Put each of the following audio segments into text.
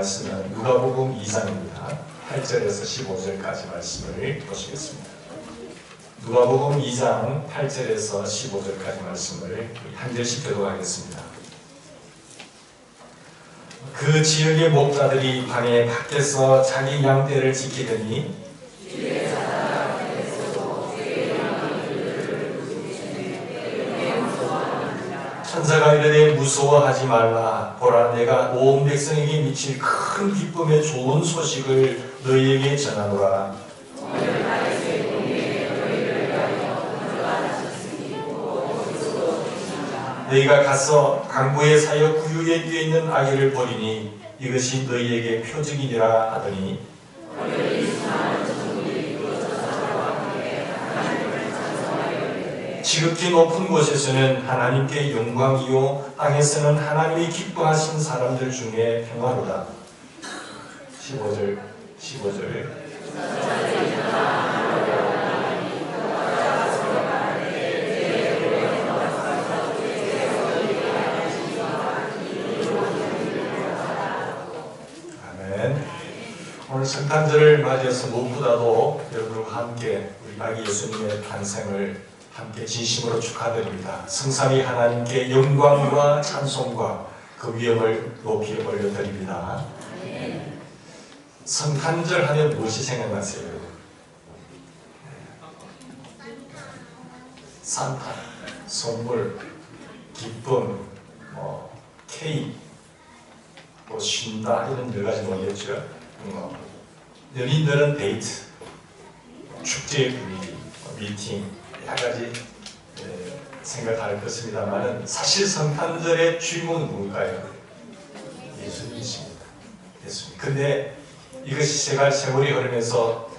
말씀은 누가복음 2장입니다. 8절에서 15절까지 말씀을 보시겠습니다. 누가복음 2장 8절에서 15절까지 말씀을 한 절씩 교독하겠습니다. 그 지역의 목자들이 밤에 밖에서 자기 양떼를 지키더니 천사가 이르되 무서워하지 말라. 보라, 내가 온 백성에게 미칠 큰 기쁨의 좋은 소식을 너희에게 전하노라. 너희가 가서 강보에 사여 구유에 뛰어 있는 아기를 보리니 이것이 너희에게 표적이니라 하더니 지극히 높은 곳에서는 하나님께 영광이요 땅에서는 하나님이 기뻐하신 사람들 중에 평화로다. 15절 아멘. 오늘 성탄절을 맞이해서 무엇보다도 여러분과 함께 우리 아기 예수님의 탄생을 함께 진심으로 축하드립니다. 성삼위 하나님께 영광과 찬송과 그 위엄을 높이 올려드립니다. 성탄절 하면 무엇이 생각나세요? 산타, 선물, 기쁨, 케이크, 또 쉰다 이런 여러 가지 뭐겠죠. 연인들은 데이트, 축제 분위기, 미팅 여러 가지 생각할 것입니다만 사실 성탄절의 주인공은 누굴까요? 예수님이십니다. 예수님. 근데 이것이 세월이 흐르면서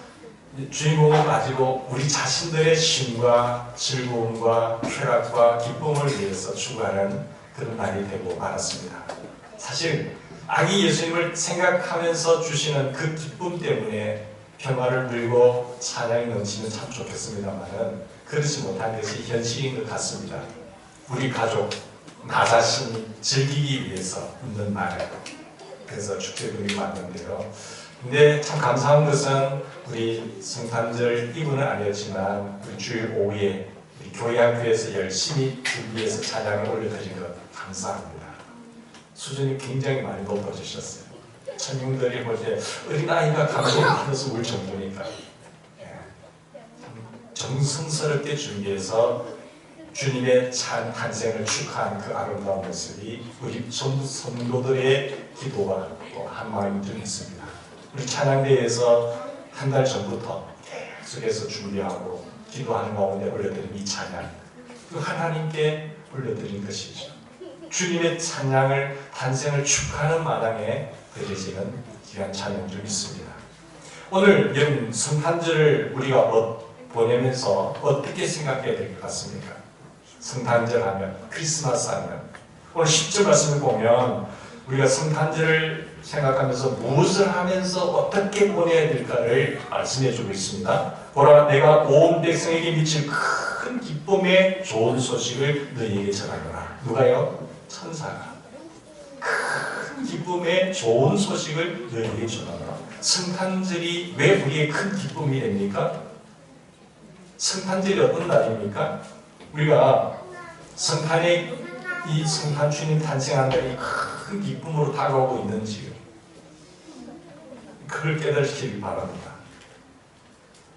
주인공을 가지고 우리 자신들의 쉼과 즐거움과 쾌락과 기쁨을 위해서 추구하는 그런 날이 되고 말았습니다. 사실 아기 예수님을 생각하면서 주시는 그 기쁨 때문에 평화를 누리고 찬양이 넘치면 참 좋겠습니다만 그렇지 못한 것이 현실인 것 같습니다. 우리 가족, 나 자신이 즐기기 위해서 있는 날, 그래서 축제분이 왔는데요. 근데 참 감사한 것은 우리 성탄절 이브는 아니었지만 우리 주일 오후에 우리 교회 학교에서 열심히 준비해서 찬양을 올려드린 것 감사합니다. 수준이 굉장히 많이 높아지셨어요. 청년들이 볼 때 어린아이가 감동받아서 울 정도니까 정성스럽게 준비해서 주님의 탄생을 축하한 그 아름다운 모습이 우리 전부 성도들의 기도와 또 한마음이 들었습니다. 우리 찬양대회에서 한 달 전부터 계속해서 준비하고 기도하는 가운데 올려드린 이 찬양, 그 하나님께 올려드린 것이죠. 주님의 찬양을 탄생을 축하하는 마당에 드려지는 귀한 찬양 중 있습니다. 오늘 여러분 성탄절을 우리가 보내면서 어떻게 생각해야 될 것 같습니까? 성탄절 하면, 크리스마스 하면 오늘 10절 말씀을 보면 우리가 성탄절을 생각하면서 무엇을 하면서 어떻게 보내야 될까를 말씀해 주고 있습니다. 보라, 내가 온 백성에게 미칠 큰 기쁨의 좋은 소식을 너희에게 전하노라. 누가요? 천사가 큰 기쁨의 좋은 소식을 너희에게 전하노라. 성탄절이 왜 우리의 큰 기쁨이 됩니까? 성탄절이 어떤 날입니까? 우리가 성탄에 이 성탄 주님 탄생한 날이 큰 기쁨으로 다가오고 있는지 그걸 깨달으시기 바랍니다.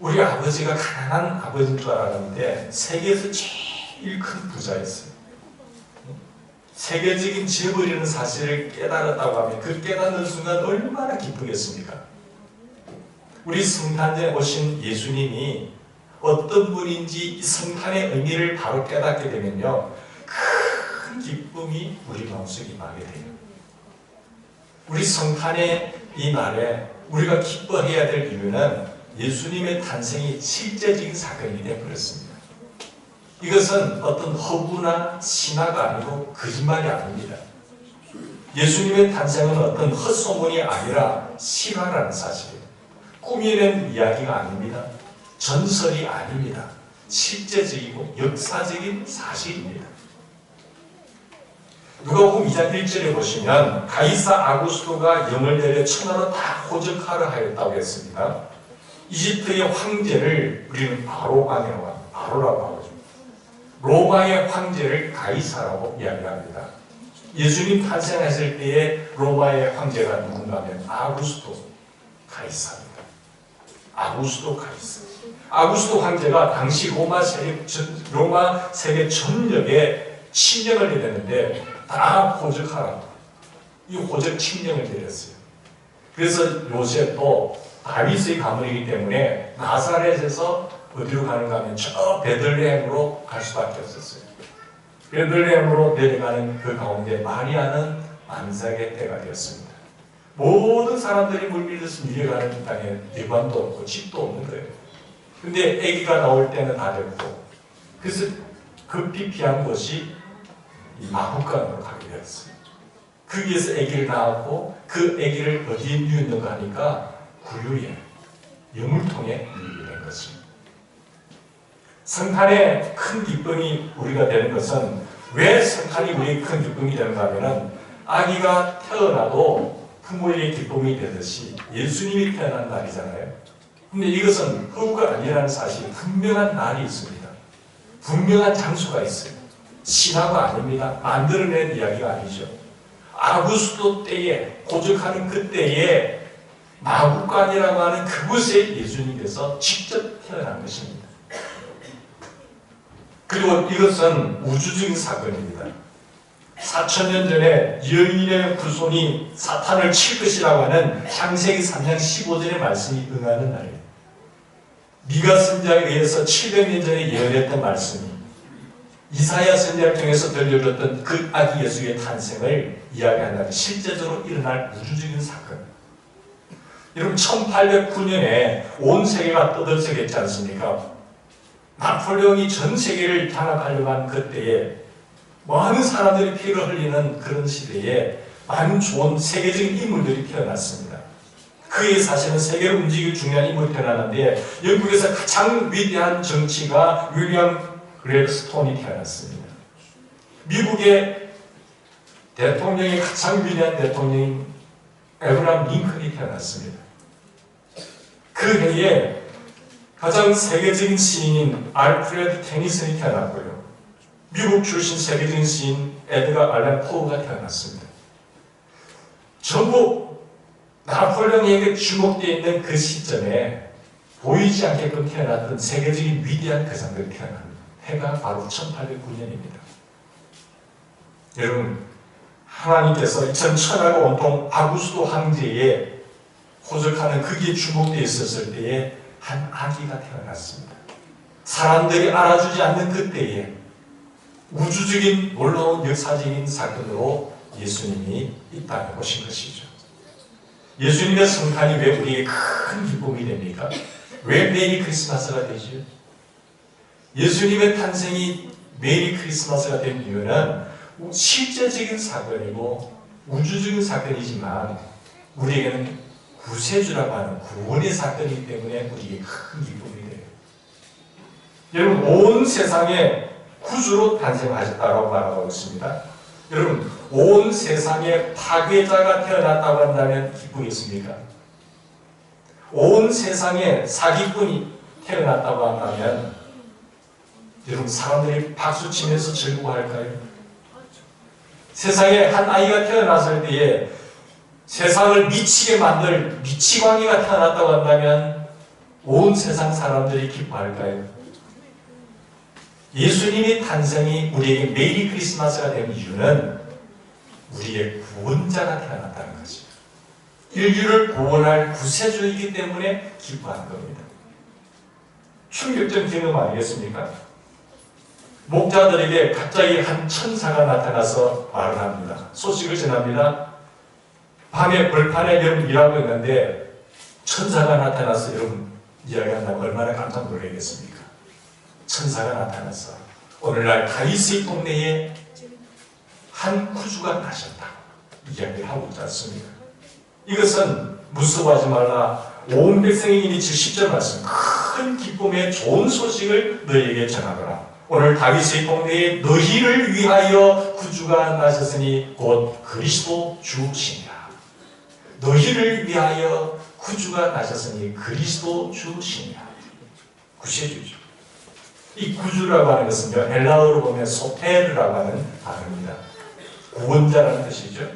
우리 아버지가 가난한 아버지인 줄 알았는데 세계에서 제일 큰 부자였어요. 세계적인 재벌이라는 사실을 깨달았다고 하면 그 깨닫는 순간 얼마나 기쁘겠습니까? 우리 성탄절에 오신 예수님이 어떤 분인지 성탄의 의미를 바로 깨닫게 되면요, 큰 기쁨이 우리 마음속에 임하게 돼요. 우리 성탄의 이 날에 우리가 기뻐해야 될 이유는 예수님의 탄생이 실제적인 사건이 되어버렸습니다. 이것은 어떤 허구나 신화가 아니고 거짓말이 아닙니다. 예수님의 탄생은 어떤 헛소문이 아니라 실화라는 사실이에요. 꾸며낸 이야기가 아닙니다. 전설이 아닙니다. 실제적이고 역사적인 사실입니다. 누가복음 2장 1절에 보시면 가이사 아구스토가 영을 내려 천하로 다 호적하려 하였다고 했습니다. 이집트의 황제를 우리는 바로왕이라고 합니다. 바로라고 하죠. 로마의 황제를 가이사라고 이야기합니다. 예수님 탄생했을 때의 로마의 황제가 누군가 하면 아구스토 가이사입니다. 아구스토 가이사. 아구스토 황제가 당시 로마 세계 전역에 침령을 내렸는데 다 호적하라고. 이 호적 침령을 내렸어요. 그래서 요셉도 다윗의 가문이기 때문에 나사렛에서 어디로 가는가 하면 저 베들레헴으로 갈 수밖에 없었어요. 베들레헴으로 내려가는 그 가운데 마리아는 만삭의 때가 되었습니다. 모든 사람들이 물밀려서 밀려가는 땅에 여관도 없고 집도 없는 거예요. 근데 아기가 나올 때는 다 됐고, 그래서 급히 피한 곳이 마국간으로 가게 되었어요. 거기에서 아기를 낳았고 그 아기를 어디에 누였는가 하니까 구유에 영물통에 누이게 된 것입니다. 성탄의 큰 기쁨이 우리가 되는 것은, 왜 성탄이 우리의 큰 기쁨이 되는가 하면 아기가 태어나도 부모에게 기쁨이 되듯이 예수님이 태어난 날이잖아요. 근데 이것은 허구가 아니라는 사실이 분명한 날이 있습니다. 분명한 장소가 있어요. 신화가 아닙니다. 만들어낸 이야기가 아니죠. 아구스토 때에, 고적하는 그때에 마국간이라고 하는 그곳에 예수님께서 직접 태어난 것입니다. 그리고 이것은 우주적인 사건입니다. 4000년 전에 여인의 후손이 사탄을 칠 것이라고 하는 창세기 3장 15절의 말씀이 응하는 날이에요. 미가 선지자에 의해서 700년 전에 예언했던 말씀이 이사야 선지자를 통해서 들려줬던 그 아기 예수의 탄생을 이야기한다면 실제적으로 일어날 우주적인 사건. 여러분 1809년에 온 세계가 떠들썩했지 않습니까? 나폴레옹이 전 세계를 장악하려고 한 그때에 많은 사람들이 피를 흘리는 그런 시대에 많은 좋은 세계적인 인물들이 태어났습니다. 그에 사실은 세계를 움직일 중요한 인물이 태어났는데 영국에서 가장 위대한 정치가 윌리엄 그렉스톤이 태어났습니다. 미국의 대통령이 가장 위대한 대통령인 에브라함 링컨이 태어났습니다. 그 해에 가장 세계적인 시인인 알프레드 테니슨이 태어났고요. 미국 출신 세계적인 시인 에드가 알란 포우가 태어났습니다. 전부 나폴레옹에게 주목되어 있는 그 시점에 보이지 않게끔 태어났던 세계적인 위대한 거장들이 태어납니다. 해가 바로 1809년입니다. 여러분, 하나님께서 2000년하고 온통 아구스토 황제에 호적하는 거기에 주목되어 있었을 때에 한 아기가 태어났습니다. 사람들이 알아주지 않는 그때에 우주적인 놀라운 역사적인 사건으로 예수님이 이 땅에 오신 것이죠. 예수님의 성탄이 왜 우리에게 큰 기쁨이 됩니까? 왜 메리 크리스마스가 되죠? 예수님의 탄생이 메리 크리스마스가 된 이유는 실제적인 사건이고 우주적인 사건이지만 우리에게는 구세주라고 하는 구원의 사건이기 때문에 우리에게 큰 기쁨이 돼요. 여러분, 온 세상에 구주로 탄생하셨다고 말하고 있습니다. 여러분, 온 세상에 파괴자가 태어났다고 한다면 기쁘겠습니까? 온 세상에 사기꾼이 태어났다고 한다면 여러분, 사람들이 박수치면서 즐거워할까요? 세상에 한 아이가 태어났을 때에 세상을 미치게 만들 미치광이가 태어났다고 한다면 온 세상 사람들이 기뻐할까요? 예수님의 탄생이 우리에게 메리 크리스마스가 된 이유는 우리의 구원자가 태어났다는 것이죠. 인류를 구원할 구세주이기 때문에 기뻐하는 겁니다. 충격적 경험 아니겠습니까? 목자들에게 갑자기 한 천사가 나타나서 말을 합니다. 소식을 전합니다. 밤에 벌판에 여러분 일하고 있는데 천사가 나타나서 여러분 이야기한다면 얼마나 깜짝 놀라겠습니까? 천사가 나타나서 오늘날 다윗의 동네에 한 구주가 나셨다 이야기를 하고 있지 않습니까? 이것은 무서워하지 말라, 온 백성에게 미칠 10절 말씀, 큰 기쁨의 좋은 소식을 너희에게 전하거라. 오늘 다윗의 동네에 너희를 위하여 구주가 나셨으니 곧 그리스도 주시니라. 너희를 위하여 구주가 나셨으니 그리스도 주시니라. 구세주죠. 이 구주라고 하는 것은요, 헬라어로 보면 소테르라고 하는 단어입니다. 구원자라는 뜻이죠.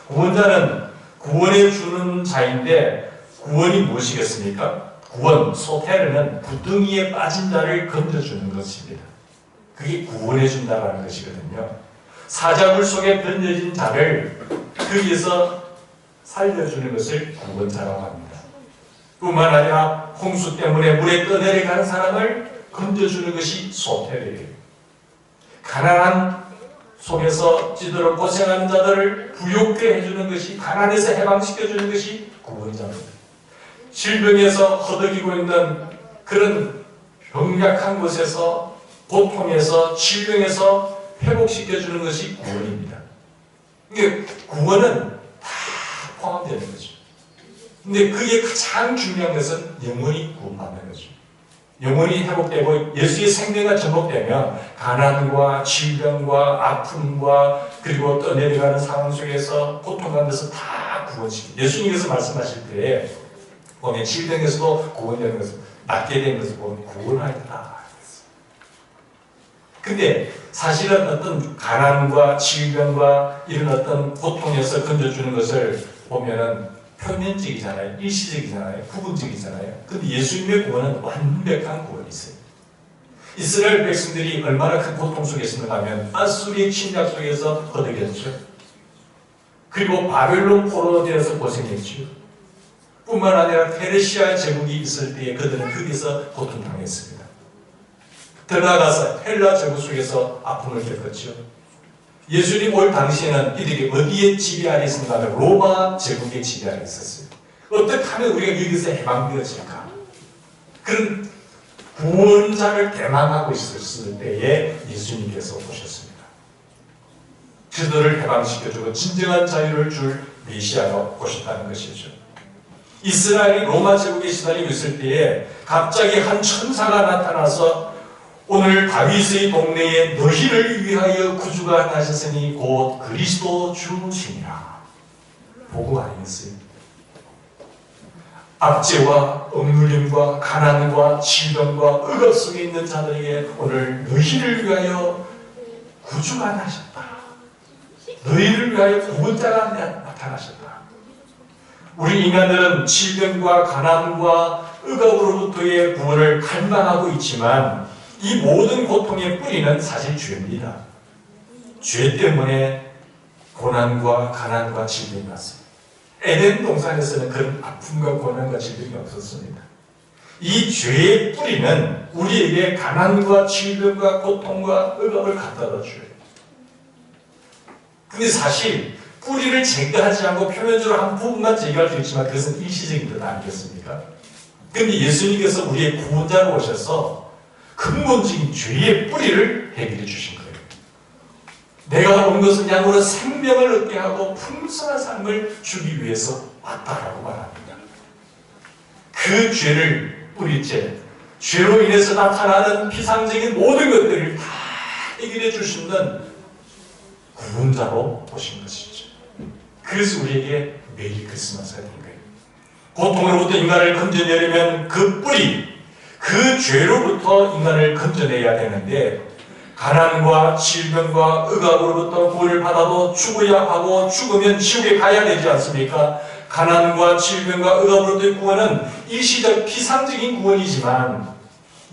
구원자는 구원해 주는 자인데, 구원이 무엇이겠습니까? 구원, 소테르는 구덩이에 빠진 자를 건져주는 것입니다. 그게 구원해 준다라는 것이거든요. 사자굴 속에 던져진 자를 거기에서 살려주는 것을 구원자라고 합니다. 뿐만 아니라 홍수 때문에 물에 떠내려가는 사람을 건져주는 것이 소테르예요. 가난한 속에서 찌들어 고생하는 자들을 부욕케 해주는 것이, 가난에서 해방시켜주는 것이 구원자입니다. 질병에서 허덕이고 있는 그런 병약한 곳에서, 고통에서, 질병에서 회복시켜주는 것이 구원입니다. 그러니까 구원은 다 포함되는 거죠. 근데 그게 가장 중요한 것은 영혼이 구원받는 거죠. 영혼이 회복되고 예수의 생명과 전복되면 가난과 질병과 아픔과 그리고 떠내려가는 상황 속에서 고통 가운데서 다 구원시킵니다. 예수님께서 말씀하실 때에 보면 질병에서도 구원되는 것을, 낫게 되는 것을 보면 구원하였다. 근데 사실은 어떤 가난과 질병과 이런 어떤 고통에서 건져주는 것을 보면은 표면적이잖아요. 일시적이잖아요. 부분적이잖아요. 근데 예수님의 구원은 완벽한 구원이 있어요. 이스라엘 백성들이 얼마나 큰 고통 속에 있었는가 하면 아수리의 침략 속에서 허덕였죠. 그리고 바벨론 포로로 되어서 고생했죠. 뿐만 아니라 페르시아 제국이 있을 때에 그들은 거기서 고통당했습니다. 더 나아가서 헬라 제국 속에서 아픔을 겪었죠. 예수님 올 당시에는 이들이 어디에 지배 아래 있었는가 하면 로마 제국의 지배 아래 있었어요. 어떻게 하면 우리가 여기서 해방되어질까? 그런 구원자를 대망하고 있었을 때에 예수님께서 오셨습니다. 그들을 해방시켜주고 진정한 자유를 줄 메시아가 오셨다는 것이죠. 이스라엘이 로마 제국에 시달리고 있을 때에 갑자기 한 천사가 나타나서 오늘 다윗의 동네에 너희를 위하여 구주가 나셨으니 곧 그리스도 주시니라. 복음 아니겠어요? 압제와 억눌림과 가난과 질병과 억압 속에 있는 자들에게 오늘 너희를 위하여 구주가 나셨다. 너희를 위하여 구원자가 나타나셨다. 우리 인간들은 질병과 가난과 억압으로부터의 구원을 갈망하고 있지만 이 모든 고통의 뿌리는 사실 죄입니다. 죄 때문에 고난과 가난과 질병이 왔습니다. 에덴 동산에서는 그런 아픔과 고난과 질병이 없었습니다. 이 죄의 뿌리는 우리에게 가난과 질병과 고통과 억압을 갖다다 줘요. 근데 사실 뿌리를 제거하지 않고 표면적으로 한 부분만 제거할 수 있지만 그것은 일시적인 것 아니겠습니까? 그런데 예수님께서 우리의 구원자로 오셔서 근본적인 죄의 뿌리를 해결해 주신 거예요. 내가 온 것은 양으로 생명을 얻게 하고 풍성한 삶을 주기 위해서 왔다라고 말합니다. 그 죄를 뿌리째, 죄로 인해서 나타나는 피상적인 모든 것들을 다 해결해 줄 수 있는 구원자로 오신 것이죠. 그래서 우리에게 매일 크리스마스가 된 거예요. 고통으로부터 인간을 건져내려면 그 뿌리, 그 죄로부터 인간을 건져내야 되는데 가난과 질병과 억압으로부터 구원을 받아도 죽어야 하고 죽으면 지옥에 가야 되지 않습니까? 가난과 질병과 억압으로부터의 구원은 일시적 피상적인 구원이지만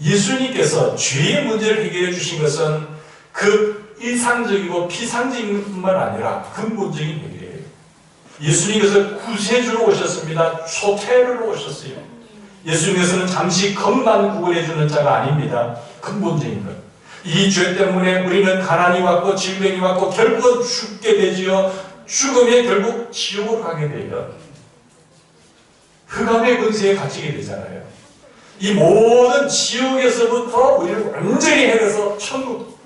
예수님께서 죄의 문제를 해결해 주신 것은 그 일상적이고 피상적인 뿐만 아니라 근본적인 해결이에요. 예수님께서 구세주로 오셨습니다. 소태로 오셨어요. 예수님께서는 잠시 겉만 구원해 주는 자가 아닙니다. 근본적인 것. 이 죄 때문에 우리는 가난이 왔고 질병이 왔고 결국은 죽게 되지요. 죽으면 결국 지옥으로 가게 돼요. 흑암의 권세에 갇히게 되잖아요. 이 모든 지옥에서부터 우리를 완전히 해내서 천국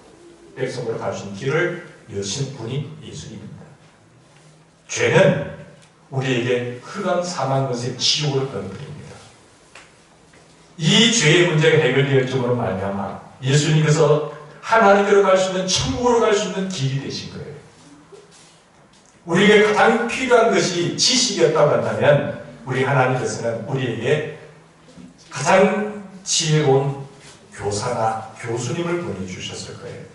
백성으로 갈 수 있는 길을 여신 분이 예수님입니다. 죄는 우리에게 흑암 사망 권세 지옥으로 끌어들입니다. 이 죄의 문제가 해결될 점으로 말미암아 예수님께서 하나님께로 갈 수 있는, 천국으로 갈 수 있는 길이 되신 거예요. 우리에게 가장 필요한 것이 지식이었다고 한다면 우리 하나님께서는 우리에게 가장 지혜로운 교사나 교수님을 보내주셨을 거예요.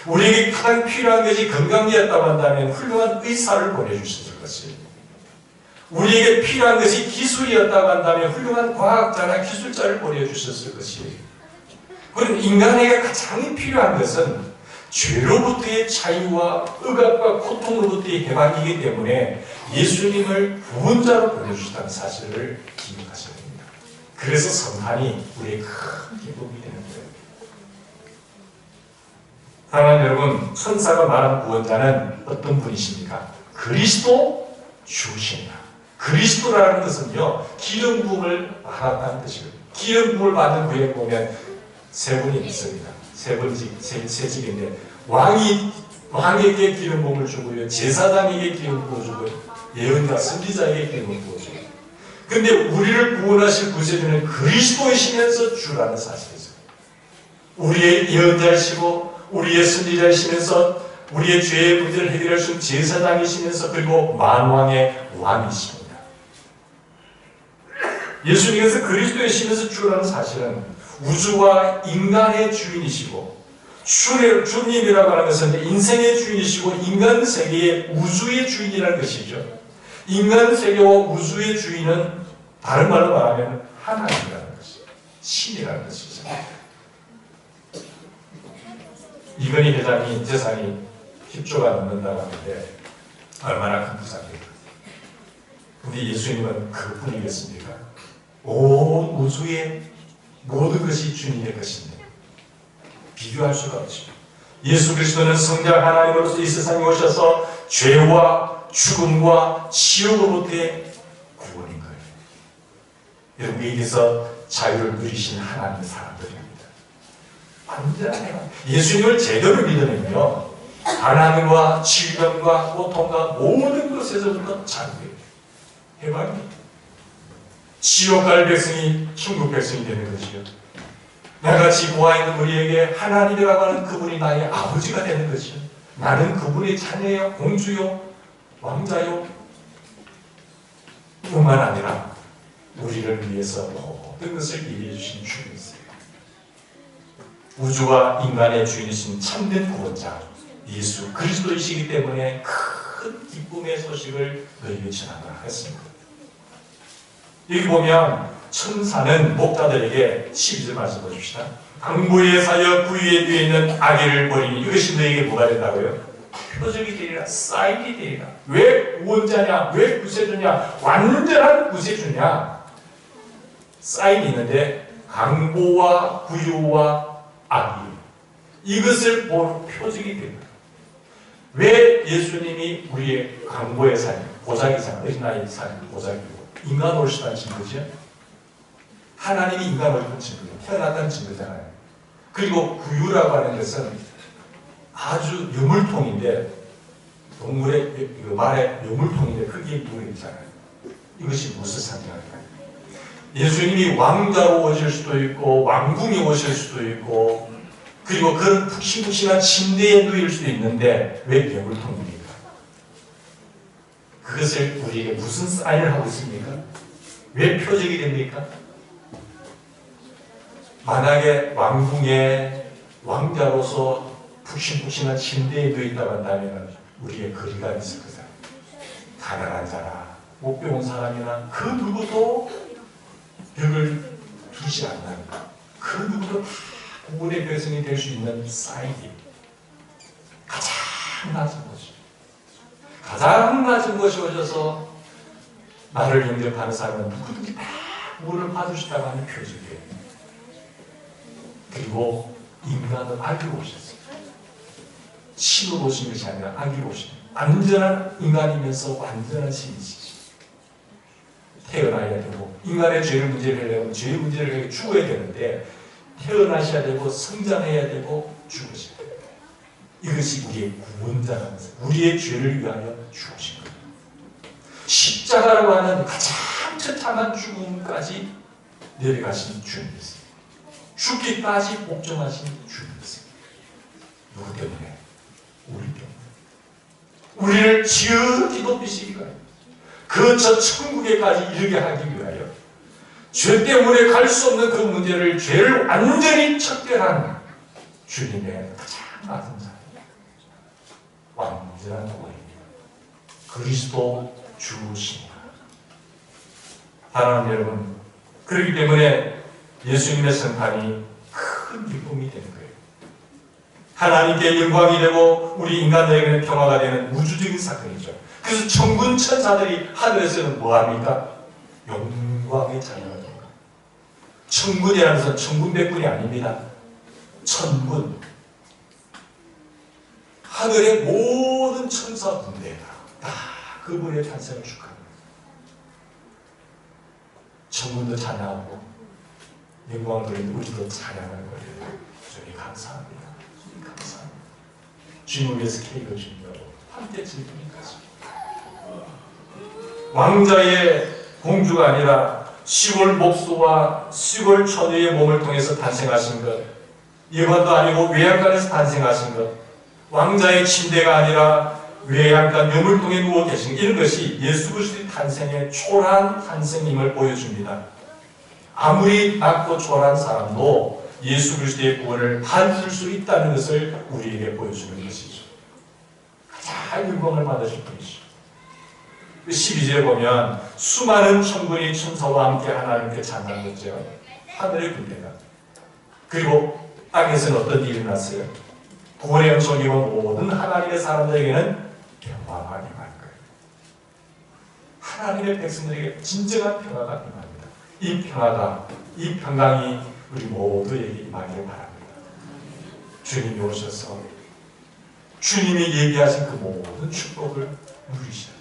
우리에게 가장 필요한 것이 건강이었다고 한다면 훌륭한 의사를 보내주셨을 것이에요. 우리에게 필요한 것이 기술이었다고 한다면 훌륭한 과학자나 기술자를 보내주셨을 것이에요. 그럼 인간에게 가장 필요한 것은 죄로부터의 자유와 억압과 고통으로부터의 해방이기 때문에 예수님을 구원자로 보내주셨다는 사실을 기억하셔야 됩니다. 그래서 성탄이 우리의 큰 기쁨이 되는 거예요. 사랑하는 여러분, 천사가 말한 구원자는 어떤 분이십니까? 그리스도 주십니다. 그리스도라는 것은요, 기름 부음을 받았다는 뜻이에요. 기름 부음을 받는 구에 보면 세 분이 있습니다. 세 집인데 왕에게 기름 부음을 주고요, 제사장에게 기름 부음을 주고요, 예언자, 선지자에게 기름을 부어줘요. 근데 우리를 구원하실 구세주는 그리스도이시면서 주라는 사실이죠. 우리의 예언자이시고 우리의 선지자이시면서 우리의 죄의 문제를 해결할 수 있는 제사장이시면서 그리고 만왕의 왕이십니다. 예수님께서 그리스도이시면서 주라는 사실은 우주와 인간의 주인이시고 주님이라고 하는 것은 인생의 주인이시고 인간 세계의 우주의 주인이라는 것이죠. 인간 세계와 우주의 주인은 다른 말로 말하면 하나님이라는 것이죠. 신이라는 것이죠. 이건희 회장이 재산이 10조가 넘는다고 하는데 얼마나 큰 부자입니까? 근데 예수님은 그분이겠습니까? 온 우주의 모든 것이 주님의 것입니다. 비교할 수가 없죠. 예수 그리스도는 성자 하나님으로서 이 세상에 오셔서 죄와 죽음과 지옥으로부터의 구원인 거예요. 여러분, 여기서 자유를 누리신 하나님의 사람들입니다. 완전히 예수님을 제대로 믿으면요, 가난과 질병과 고통과 모든 것에서부터 자유예요. 해방입니다. 지옥 갈 백성이 천국 백성이 되는 것이요, 나같이 모아있는 우리에게 하나님이라고 하는 그분이 나의 아버지가 되는 것이요, 나는 그분의 자녀요, 공주요, 왕자요, 뿐만 아니라 우리를 위해서 모든 것을 이해해 주신 주님이세요. 우주와 인간의 주인이신 참된 구원자 예수 그리스도이시기 때문에 큰 기쁨의 소식을 너희에게 전하라 했습니다. 여기 보면 천사는 목자들에게 12절 말씀 보십시다. 강보에 사여 구유에 뒤에 있는 아기를 버리니 이것이 너에게 뭐가 된다고요? 표적이 되리라, 사인이 되리라. 왜 구원자냐? 왜 구세주냐? 완전한 구세주냐? 사인이 있는데 강보와 구유와 아기, 이것을 보는 표적이 됩니다. 왜 예수님이 우리의 강보의 삶, 보자기잖아요. 어린아이 삶, 보자기고 인간 오시다는 증거죠. 하나님이 인간 오시다는 증거예요. 태어났다는 증거잖아요. 그리고 구유라고 하는 것은 아주 유물통인데, 동물의 그 말의 유물통인데 크기에 물이 있잖아요. 이것이 무엇을 상징할까요? 예수님이 왕자로 오실 수도 있고 왕궁에 오실 수도 있고 그리고 그런 푹신푹신한 침대에 누일 수도 있는데 왜 유물통입니까? 그것을 우리에게 무슨 사인을 하고 있습니까? 왜 표적이 됩니까? 만약에 왕궁에 왕자로서 푹신푹신한 침대에 누워있다고 한다면 우리의 거리가 있을 거다. 가난한 자나 못 배운 사람이나 그 누구도 벽을 두지 않는, 그 누구도 구원의 백성이 될 수 있는 사인이 가장 낮은 것이죠. 가장 낮은 것이 오셔서 나를 영접하는 사람은 누구든지 다 구원을 받을 수 있다고 하는 표적이에요. 그리고 인간은 아기로 오셨어요. 신으로 오신 것이 아니라 아기로 오신, 완전한 인간이면서 완전한 신이시죠. 태어나야 되고 인간의 죄를 문제를 해내고 죄의 문제를 해결해 죽어야 되는데 태어나셔야 되고 성장해야 되고 죽으셔야 돼요. 이것이 우리의 구원자라는 것을, 우리의 죄를 위하여 죽으신 거예요. 십자가라고 하는 가장 처참한 죽음까지 내려가신 주님이세요. 죽기까지 복종하신 주님이세요. 누구 때문에? 우리 때문에. 우리를 지극히 높이시기 위하여, 그 저 천국에까지 이르게 하기 위하여, 죄 때문에 갈 수 없는 그 문제를, 죄를 완전히 척결한 주님의 가장 낮은 자, 완전한 도리입니다. 그리스도 주시니라. 사랑하는 여러분, 그렇기 때문에 예수님의 성탄이 큰 기쁨이 되는 거예요. 하나님께 영광이 되고 우리 인간들에게는 평화가 되는 우주적인 사건이죠. 그래서 천군 천사들이 하늘에서는 뭐합니까? 영광의 자녀가 됩니다. 천군이라는 것은 천군백군이 아닙니다. 천군, 하늘의 모든 천사 군대가 다 그분의 탄생을 축하합니다. 천군도 찬양하고 영광을 돌리는 우리도 찬양하는 거예요. 주님 감사합니다. 주님 감사합니다. 주님을 위해서 케이크를 준다고 함께 즐기는 거죠. 왕자의 공주가 아니라 시골 목수와 시골 처녀의 몸을 통해서 탄생하신 것, 예관도 아니고 외양간에서 탄생하신 것, 왕자의 침대가 아니라 외양간 여물통에 누워 계신 것, 이런 것이 예수 그리스도의 탄생의 초라한 탄생임을 보여줍니다. 아무리 낮고 초라한 사람도 예수 그리스도의 구원을 받을 수 있다는 것을 우리에게 보여주는 것이죠. 가장 영광을 받으실 분이시죠. 12절에 보면 수많은 천군이 천사와 함께 하나님께 찬양했죠. 하늘의 군대가. 그리고 땅에서는 어떤 일이 났어요? 구원의 영성이 온 모든 하나님의 사람들에게는 평화가 임할 거예요. 하나님의 백성들에게 진정한 평화가 임합니다. 이 평화가, 이 평강이 우리 모두에게 임하기를 바랍니다. 주님이 오셔서 주님이 얘기하신 그 모든 축복을 누리셔야 돼요.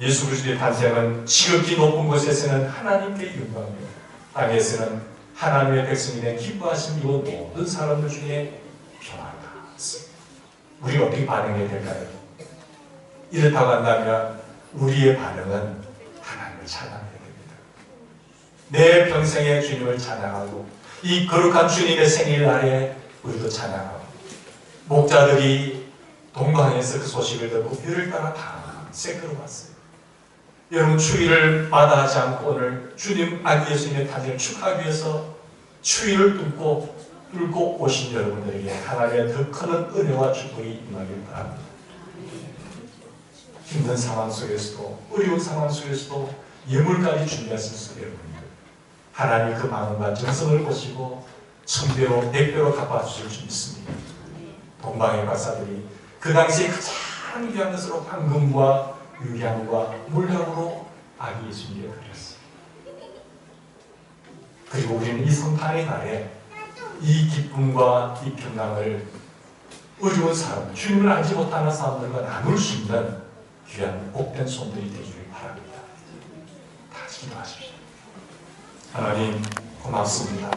예수 그리스도의 탄생은 지극히 높은 곳에서는 하나님께 영광이요, 땅에서는 하나님의 백성인의 기뻐하심 이고 모든 사람들 중에 평화가 있습니다. 우리가 어떻게 반응해야 될까요? 이렇다고 한다면 우리의 반응은 하나님을 찬양해야 됩니다. 내 평생에 주님을 찬양하고 이 거룩한 주님의 생일날에 우리도 찬양하고, 목자들이 동방에서 그 소식을 듣고 별을 따라 다 새끌어 왔어요. 여러분, 추위를 마다하지 않고 오늘 주님 아기 예수님의 탄생을 축하하기 위해서 추위를 뚫고 오신 여러분들에게 하나님의 더 큰 은혜와 축복이 임하길 바랍니다. 힘든 상황 속에서도, 어려운 상황 속에서도 예물까지 준비하신 여러분들, 하나님 그 마음과 정성을 보시고 천배로 백배로 갚아주실 줄 믿습니다. 동방의 박사들이 그 당시에 가장 귀한 것으로 황금과 유향과 물향으로 아기 예수님을 드렸어요. 그리고 우리는 이 성탄의 날에 이 기쁨과 이 평강을 어려운 사람, 주님을 알지 못하는 사람들과 나눌 수 있는 귀한 복된 손들이 되기를 바랍니다. 다 같이 기도하십시오. 하나님 고맙습니다.